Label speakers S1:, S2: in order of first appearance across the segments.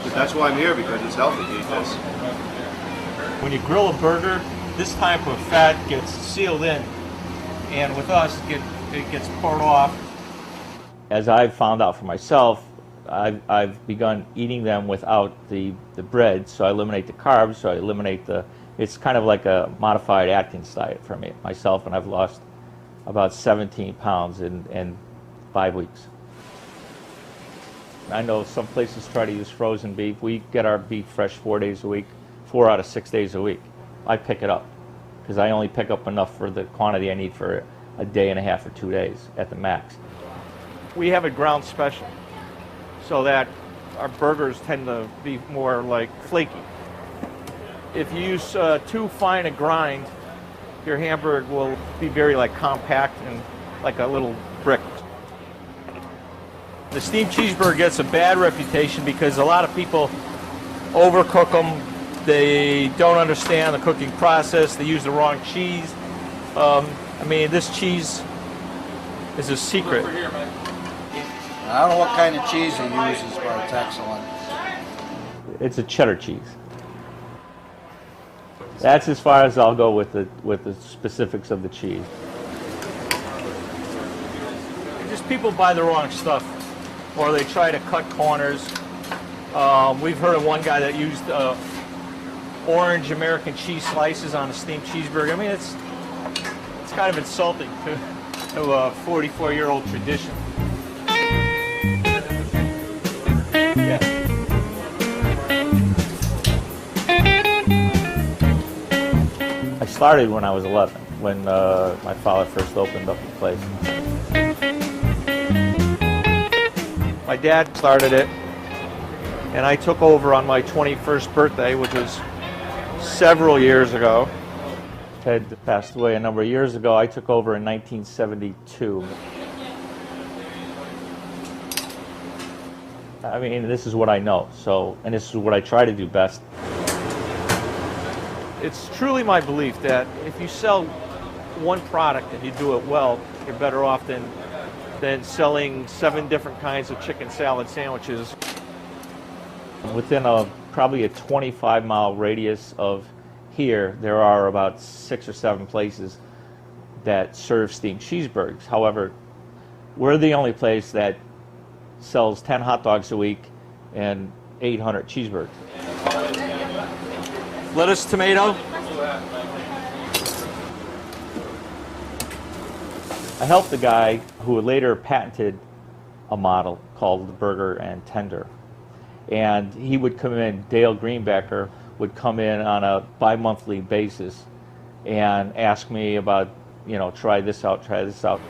S1: But that's why I'm here, because it's healthy to eat this.
S2: When you grill a burger, this type of fat gets sealed in, and with us, it gets poured off. As I've found out for myself, I've begun eating them without the bread, so I eliminate the carbs, so I eliminate it's kind of like a modified Atkins diet for myself, and I've lost about 17 pounds in 5 weeks. I know some places try to use frozen beef. We get our beef fresh 4 days a week, 4 out of 6 days a week. I pick it up because I only pick up enough for the quantity I need for a day and a half or 2 days at the max. We have it ground special so that our burgers tend to be more like flaky. If you use too fine a grind, your hamburger will be very like compact and like a little brick. The steamed cheeseburger gets a bad reputation because a lot of people overcook them. They don't understand the cooking process. They use the wrong cheese. I mean, this cheese is a secret.
S3: I don't know what kind of cheese he uses, but it's excellent.
S2: It's a cheddar cheese. That's as far as I'll go with the specifics of the cheese. Just people buy the wrong stuff, or they try to cut corners. We've heard of one guy that used orange American cheese slices on a steamed cheeseburger. I mean, it's kind of insulting to a 44-year-old tradition. Yeah. I started when I was 11, when my father first opened up the place. My dad started it, and I took over on my 21st birthday, which was several years ago. Ted passed away a number of years ago. I took over in 1972. I mean, this is what I know, and this is what I try to do best. It's truly my belief that if you sell one product and you do it well, you're better off than selling 7 different kinds of chicken salad sandwiches. Within probably a 25-mile radius of here, there are about 6 or 7 places that serve steamed cheeseburgers. However, we're the only place that sells 10 hot dogs a week and 800 cheeseburgers. Lettuce, tomato. I helped the guy who later patented a model called the Burger and Tender. And he would come in, Dale Greenbacker would come in on a bi-monthly basis and ask me about, try this out, try this out.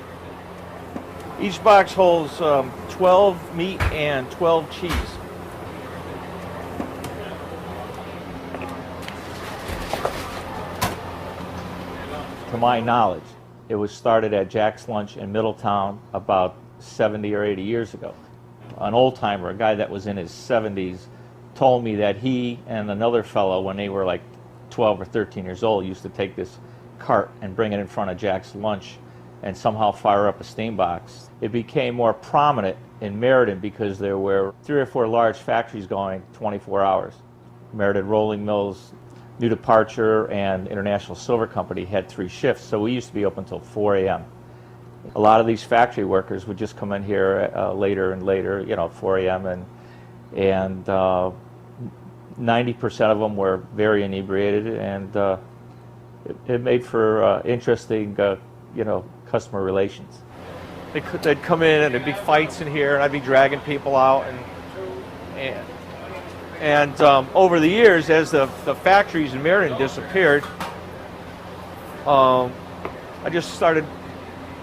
S2: Each box holds 12 meat and 12 cheese. To my knowledge, it was started at Jack's Lunch in Middletown about 70 or 80 years ago. An old-timer, a guy that was in his 70s, told me that he and another fellow, when they were like 12 or 13 years old, used to take this cart and bring it in front of Jack's Lunch and somehow fire up a steam box. It became more prominent in Meriden because there were 3 or 4 large factories going 24 hours. Meriden Rolling Mills, New Departure, and International Silver Company had 3 shifts, so we used to be open until 4 a.m. A lot of these factory workers would just come in here later and later, 4 a.m. and 90% of them were very inebriated, and it made for interesting, customer relations. They'd come in and there'd be fights in here, and I'd be dragging people out, and over the years, as the factories in Meriden disappeared, I just started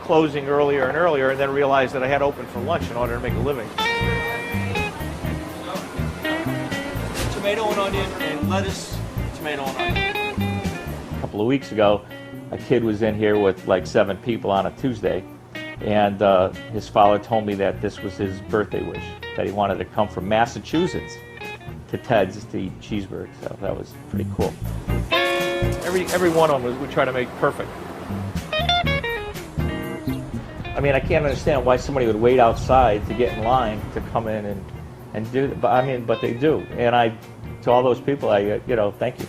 S2: closing earlier and earlier, and then realized that I had to open for lunch in order to make a living. Tomato and onion, and lettuce, tomato and onion. A couple of weeks ago, a kid was in here with like 7 people on a Tuesday, and his father told me that this was his birthday wish, that he wanted to come from Massachusetts to Ted's to eat cheeseburgers. So that was pretty cool. Every one of them we try to make perfect. I mean, I can't understand why somebody would wait outside to get in line to come in and do. But I mean, but they do. And to all those people, thank you.